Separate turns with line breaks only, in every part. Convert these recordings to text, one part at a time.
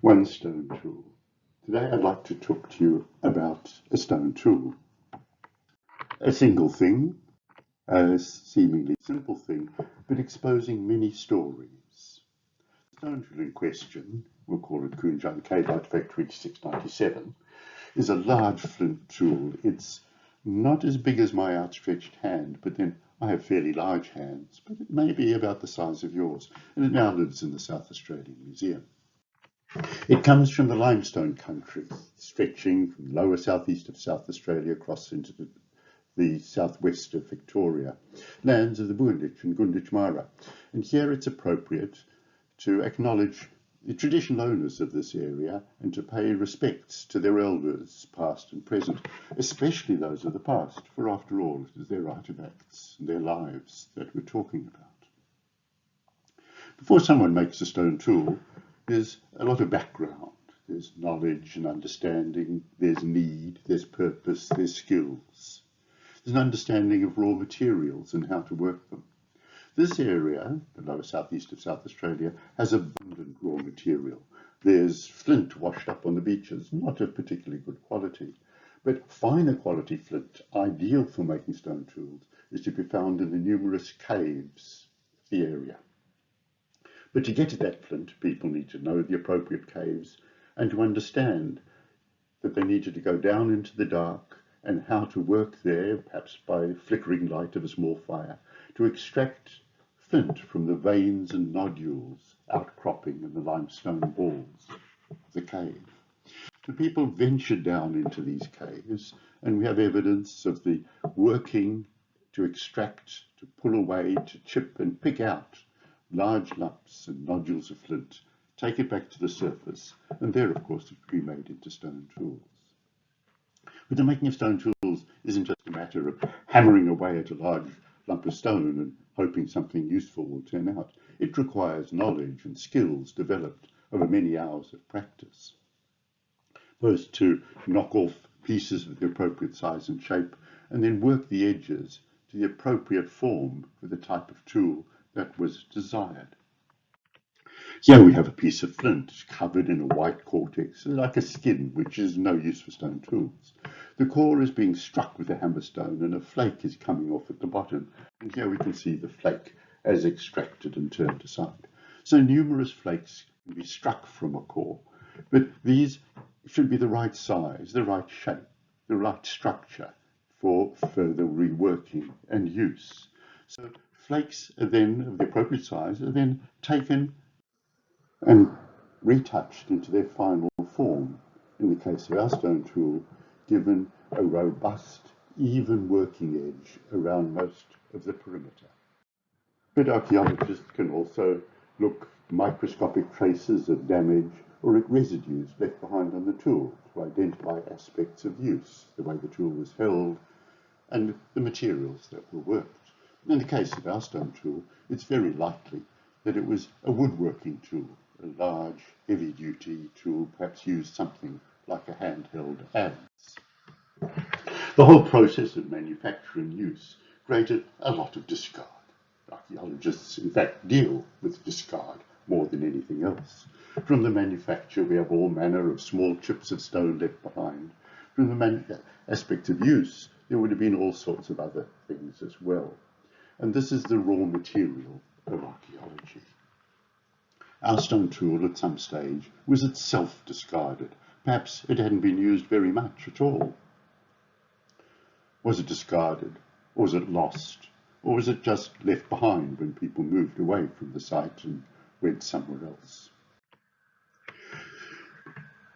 One stone tool. Today I'd like to talk to you about a stone tool. A single thing, a seemingly simple thing, but exposing many stories. The stone tool in question, we'll call it Koongine Cave Artefact 2697, is a large flint tool. It's not as big as my outstretched hand, but then I have fairly large hands, but it may be about the size of yours, and it now lives in the South Australian Museum. It comes from the limestone country, stretching from lower southeast of South Australia across into the southwest of Victoria, lands of the Buandig and Gunditjmara. And here it's appropriate to acknowledge the traditional owners of this area and to pay respects to their elders, past and present, especially those of the past, for after all, it is their artifacts and their lives that we're talking about. Before someone makes a stone tool, there's a lot of background. There's knowledge and understanding, there's need, there's purpose, there's skills. There's an understanding of raw materials and how to work them. This area, the lower southeast of South Australia, has abundant raw material. There's flint washed up on the beaches, not of particularly good quality, but finer quality flint, ideal for making stone tools, is to be found in the numerous caves of the area. But to get at that flint, people need to know the appropriate caves and to understand that they needed to go down into the dark and how to work there, perhaps by flickering light of a small fire, to extract flint from the veins and nodules outcropping in the limestone walls of the cave. The people ventured down into these caves, and we have evidence of the working to extract, to pull away, to chip and pick out large lumps and nodules of flint, take it back to the surface, and there, of course, it could be made into stone tools. But the making of stone tools isn't just a matter of hammering away at a large lump of stone and hoping something useful will turn out. It requires knowledge and skills developed over many hours of practice. First, to knock off pieces of the appropriate size and shape, and then work the edges to the appropriate form for the type of tool that was desired. Here we have a piece of flint covered in a white cortex, like a skin, which is no use for stone tools. The core is being struck with a hammerstone and a flake is coming off at the bottom. And here we can see the flake as extracted and turned aside. So numerous flakes can be struck from a core, but these should be the right size, the right shape, the right structure for further reworking and use. So flakes are then, of the appropriate size, are then taken and retouched into their final form. In the case of our stone tool, given a robust, even working edge around most of the perimeter. But archaeologists can also look at microscopic traces of damage or at residues left behind on the tool to identify aspects of use, the way the tool was held, and the materials that were worked. In the case of our stone tool, it's very likely that it was a woodworking tool, a large, heavy-duty tool, perhaps used something like a handheld adze. The whole process of manufacture and use created a lot of discard. Archaeologists, in fact, deal with discard more than anything else. From the manufacture, we have all manner of small chips of stone left behind. From the aspect of use, there would have been all sorts of other things as well. And this is the raw material of archaeology. Our stone tool at some stage was itself discarded. Perhaps it hadn't been used very much at all. Was it discarded? Or was it lost? Or was it just left behind when people moved away from the site and went somewhere else?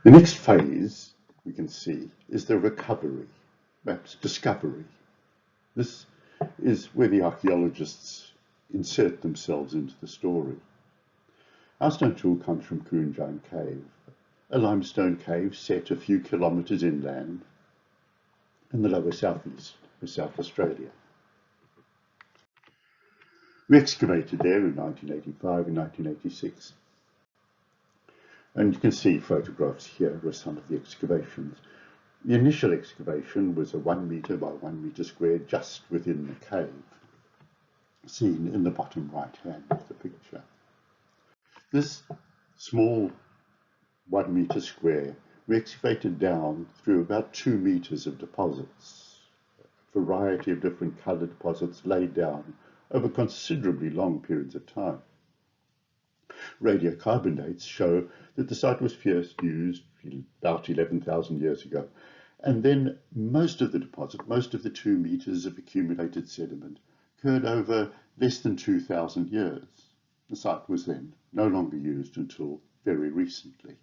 The next phase we can see is the recovery, perhaps discovery. This is where the archaeologists insert themselves into the story. Our stone tool comes from Koongine Cave, a limestone cave set a few kilometres inland in the lower southeast of South Australia. We excavated there in 1985 and 1986. And you can see photographs here of some of the excavations. The initial excavation was a 1 metre by 1 metre square just within the cave, seen in the bottom right hand of the picture. This small 1 metre square, we excavated down through about 2 metres of deposits, a variety of different coloured deposits laid down over considerably long periods of time. Radiocarbon dates show that the site was first used about 11,000 years ago, and then most of the deposit, most of the 2 metres of accumulated sediment, occurred over less than 2,000 years. The site was then no longer used until very recently.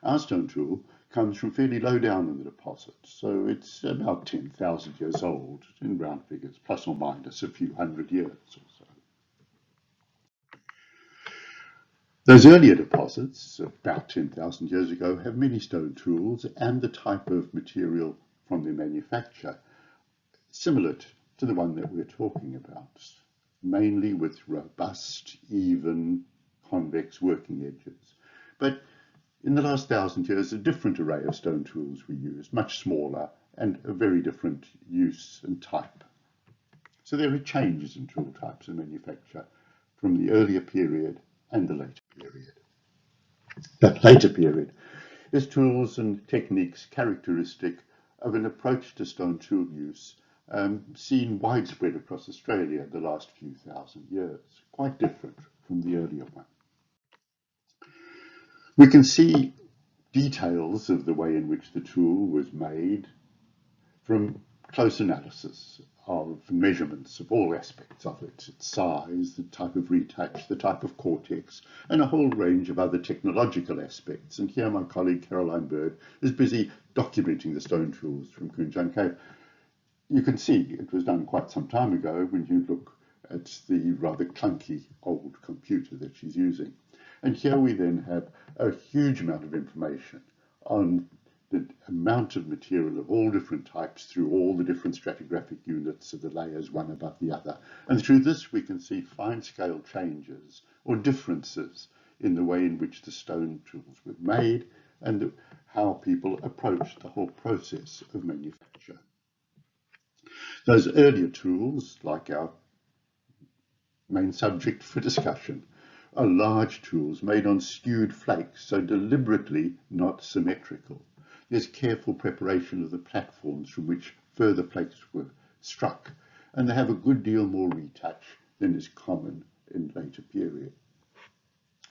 Our stone tool comes from fairly low down in the deposit, so it's about 10,000 years old in round figures, plus or minus a few hundred years or so. Those earlier deposits, about 10,000 years ago, have many stone tools and the type of material from their manufacture similar to the one that we're talking about, mainly with robust, even, convex working edges. But in the last 1,000 years, a different array of stone tools were used, much smaller and a very different use and type. So there are changes in tool types and manufacture from the earlier period and the later period. That later period is tools and techniques characteristic of an approach to stone tool use seen widespread across Australia in the last few thousand years, quite different from the earlier one. We can see details of the way in which the tool was made from close analysis of measurements of all aspects of it, its size, the type of retouch, the type of cortex, and a whole range of other technological aspects. And here my colleague Caroline Bird is busy documenting the stone tools from Koongine Cave. You can see it was done quite some time ago when you look at the rather clunky old computer that she's using. And here we then have a huge amount of information on the amount of material of all different types through all the different stratigraphic units of the layers one above the other. And through this we can see fine-scale changes or differences in the way in which the stone tools were made and how people approached the whole process of manufacture. Those earlier tools, like our main subject for discussion, are large tools made on skewed flakes, so deliberately not symmetrical. There's careful preparation of the platforms from which further flakes were struck, and they have a good deal more retouch than is common in later period.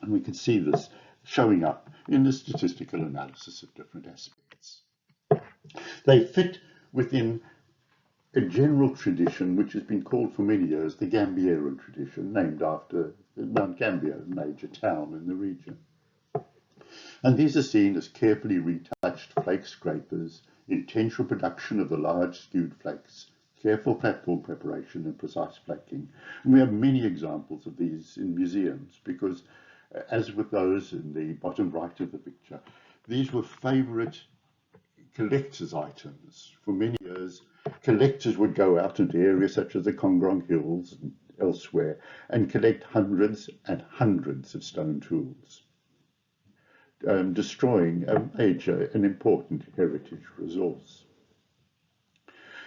And we can see this showing up in the statistical analysis of different aspects. They fit within a general tradition which has been called for many years the Gambieran Tradition, named after Mount Gambier, a major town in the region. And these are seen as carefully retouched flake scrapers, intentional production of the large skewed flakes, careful platform preparation and precise flaking. And we have many examples of these in museums because, as with those in the bottom right of the picture, these were favourite collector's items. For many years, collectors would go out into areas such as the Kongorong Hills and elsewhere and collect hundreds and hundreds of stone tools, destroying an important heritage resource.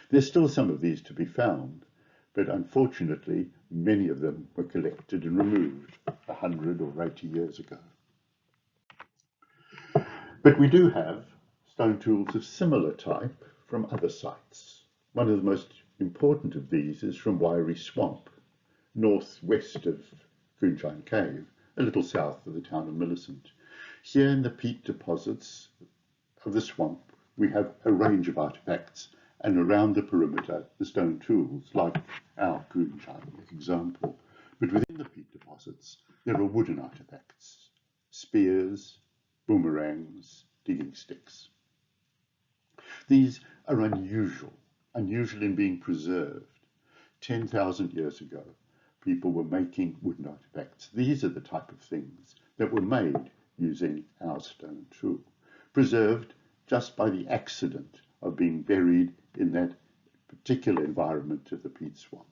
There's still some of these to be found, but unfortunately many of them were collected and removed 100 or 80 years ago. But we do have stone tools of similar type from other sites. One of the most important of these is from Wyrie Swamp, northwest of Koongine Cave, a little south of the town of Millicent. Here in the peat deposits of the swamp, we have a range of artifacts, and around the perimeter, the stone tools, like our Koongine example. But within the peat deposits, there are wooden artifacts, spears, boomerangs, digging sticks. These are unusual in being preserved. 10,000 years ago, people were making wooden artifacts. These are the type of things that were made using our stone tool, preserved just by the accident of being buried in that particular environment of the peat swamp.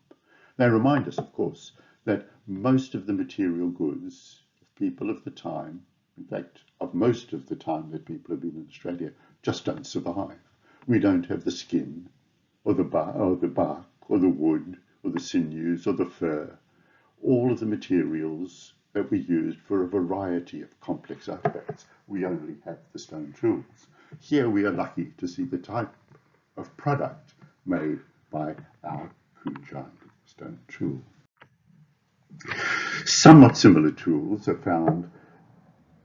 They remind us, of course, that most of the material goods of people of the time, in fact, of most of the time that people have been in Australia, just don't survive. We don't have the skin, or the bark, or the wood, or the sinews, or the fur. All of the materials that we used for a variety of complex artifacts. We only have the stone tools. Here we are lucky to see the type of product made by our Koongine stone tool. Somewhat similar tools are found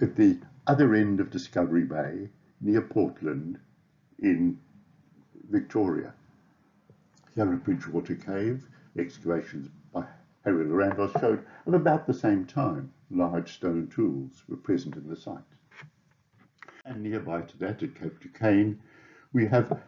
at the other end of Discovery Bay, near Portland, in Victoria. Here at Bridgewater Cave, excavations by Harry Randolph showed at about the same time large stone tools were present in the site. And nearby to that, at Cape Duquesne, we have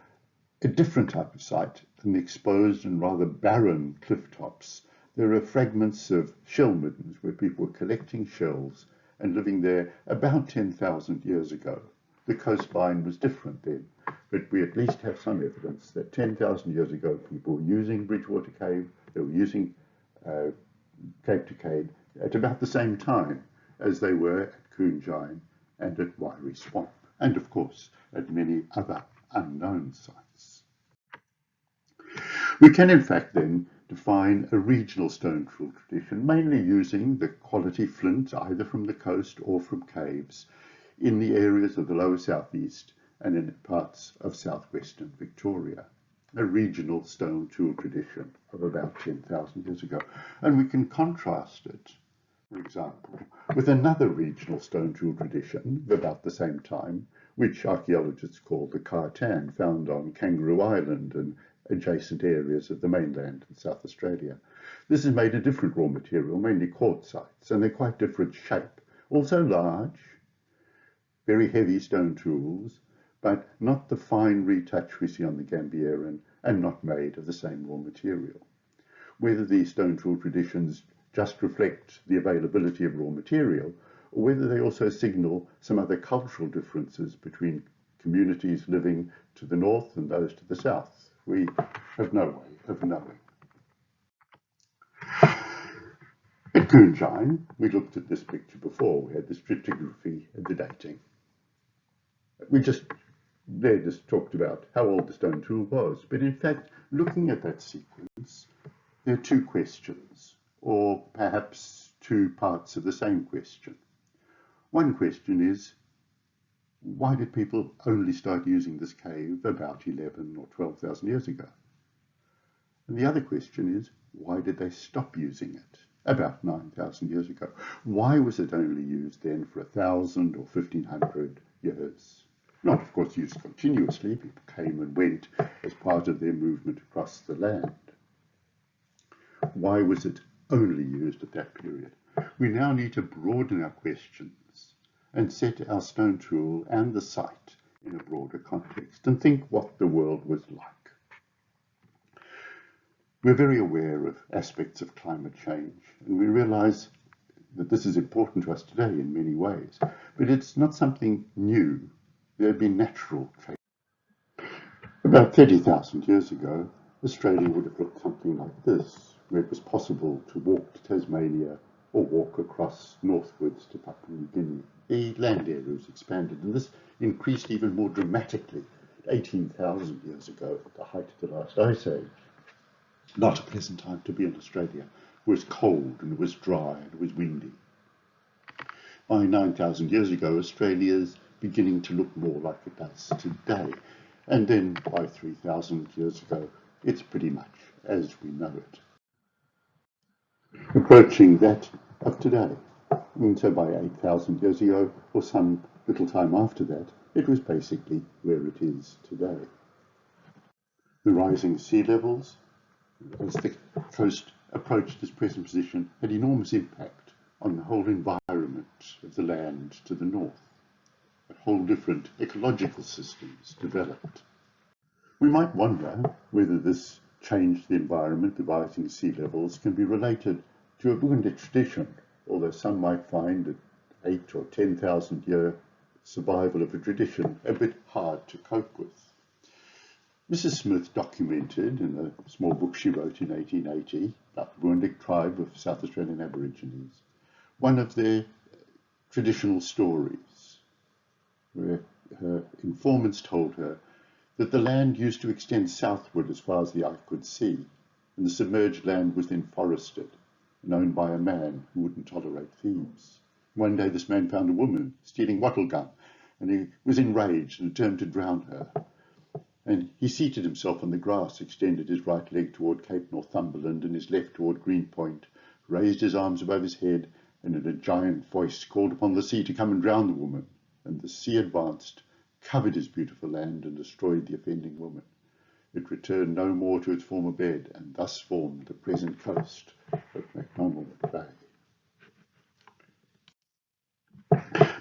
a different type of site than the exposed and rather barren cliff tops. There are fragments of shell middens where people were collecting shells and living there about 10,000 years ago. The coastline was different then, but we at least have some evidence that 10,000 years ago people were using Bridgewater Cave, they were using Cape Duquesne at about the same time as they were at Koongine and at Wyrie Swamp, and of course at many other unknown sites. We can in fact then define a regional stone tool tradition, mainly using the quality flint either from the coast or from caves in the areas of the lower southeast and in parts of southwestern Victoria. A regional stone tool tradition of about 10,000 years ago. And we can contrast it, for example, with another regional stone tool tradition of about the same time, which archaeologists call the Cartan, found on Kangaroo Island and adjacent areas of the mainland in South Australia. This is made of different raw material, mainly quartzites, and they're quite different shape. Also large, very heavy stone tools, but not the fine retouch we see on the Gambieran and not made of the same raw material. Whether these stone tool traditions just reflect the availability of raw material, or whether they also signal some other cultural differences between communities living to the north and those to the south, we have no way of knowing. At Koongine, we looked at this picture before. We had the stratigraphy and the dating. We just talked about how old the stone tool was, but in fact, looking at that sequence, there are two questions, or perhaps two parts of the same question. One question is, why did people only start using this cave about 11 or 12,000 years ago? And the other question is, why did they stop using it about 9,000 years ago? Why was it only used then for 1,000 or 1,500 years? Not, of course, used continuously. People came and went as part of their movement across the land. Why was it only used at that period? We now need to broaden our questions and set our stone tool and the site in a broader context and think what the world was like. We're very aware of aspects of climate change, and we realize that this is important to us today in many ways, but it's not something new. There have been natural changes. About 30,000 years ago, Australia would have looked something like this, where it was possible to walk to Tasmania or walk across northwards to Papua New Guinea. The land area was expanded, and this increased even more dramatically 18,000 years ago at the height of the last ice age. Not a pleasant time to be in Australia. It was cold and it was dry and it was windy. By 9,000 years ago, Australia's beginning to look more like it does today. And then by 3,000 years ago, it's pretty much as we know it. Approaching that of today. And so by 8,000 years ago, or some little time after that, it was basically where it is today. The rising sea levels, as the coast approached its present position, had enormous impact on the whole environment of the land to the north. Whole different ecological systems developed. We might wonder whether this change to the environment, the rising sea levels, can be related to a Buandig tradition, although some might find an 8 or 10,000 year survival of a tradition a bit hard to cope with. Mrs. Smith documented in a small book she wrote in 1880 about the Buandig tribe of South Australian Aborigines, one of their traditional stories, where her informants told her that the land used to extend southward as far as the eye could see, and the submerged land was then forested. and owned by a man who wouldn't tolerate thieves. One day this man found a woman stealing wattle gum, and he was enraged and determined to drown her. And he seated himself on the grass, extended his right leg toward Cape Northumberland and his left toward Greenpoint, raised his arms above his head, and in a giant voice called upon the sea to come and drown the woman. And the sea advanced, covered his beautiful land, and destroyed the offending woman. It returned no more to its former bed, and thus formed the present coast of MacDonald Bay.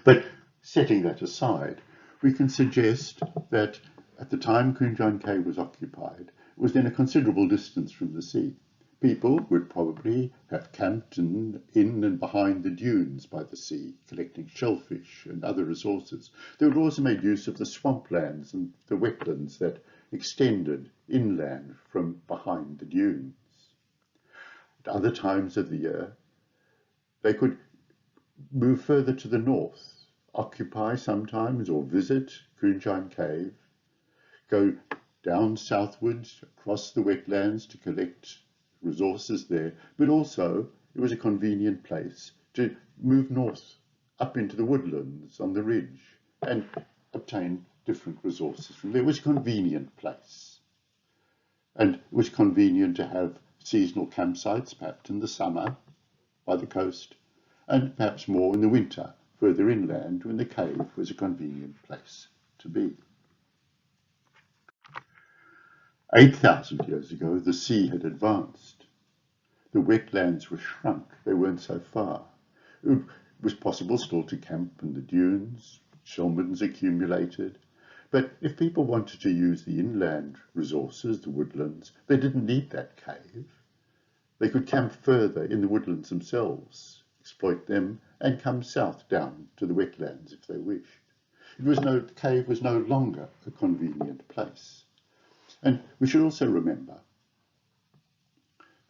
But setting that aside, we can suggest that at the time Koongine Cave was occupied, it was then a considerable distance from the sea. People would probably have camped in and behind the dunes by the sea, collecting shellfish and other resources. They would also make use of the swamplands and the wetlands that extended inland from behind the dunes. At other times of the year, they could move further to the north, occupy sometimes or visit Koongine Cave, go down southwards across the wetlands to collect resources there, but also it was a convenient place to move north up into the woodlands on the ridge and obtain different resources from there. It was a convenient place, and it was convenient to have seasonal campsites, perhaps in the summer by the coast, and perhaps more in the winter further inland when the cave was a convenient place to be. 8,000 years ago, the sea had advanced. The wetlands were shrunk. They weren't so far. It was possible still to camp in the dunes. Shellmans accumulated. But if people wanted to use the inland resources, the woodlands, they didn't need that cave. They could camp further in the woodlands themselves, exploit them, and come south down to the wetlands if they wished. The cave was no longer a convenient place. And we should also remember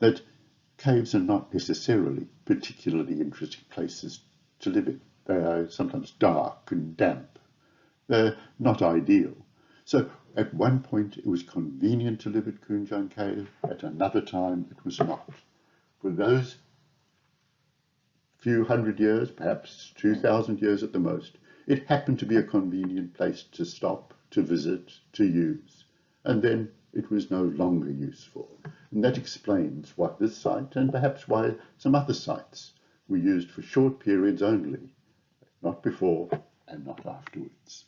that caves are not necessarily particularly interesting places to live in. They are sometimes dark and damp. They're not ideal. So at one point it was convenient to live at Koongine Cave, at another time it was not. For those few hundred years, perhaps 2,000 years at the most, it happened to be a convenient place to stop, to visit, to use. And then it was no longer useful. And that explains why this site, and perhaps why some other sites, were used for short periods only, not before and not afterwards.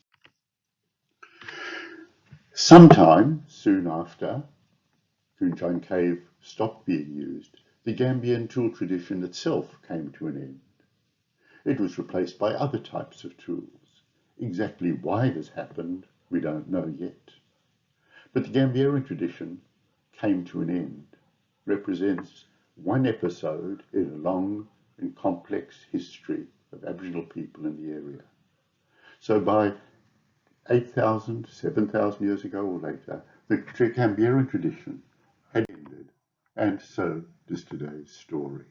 Sometime soon after Koongine Cave stopped being used, the Gambian tool tradition itself came to an end. It was replaced by other types of tools. Exactly why this happened, we don't know yet. But the Gambieran tradition came to an end, represents one episode in a long and complex history of Aboriginal people in the area. So by 8,000, 7,000 years ago or later, the Gambieran tradition had ended, and so does today's story.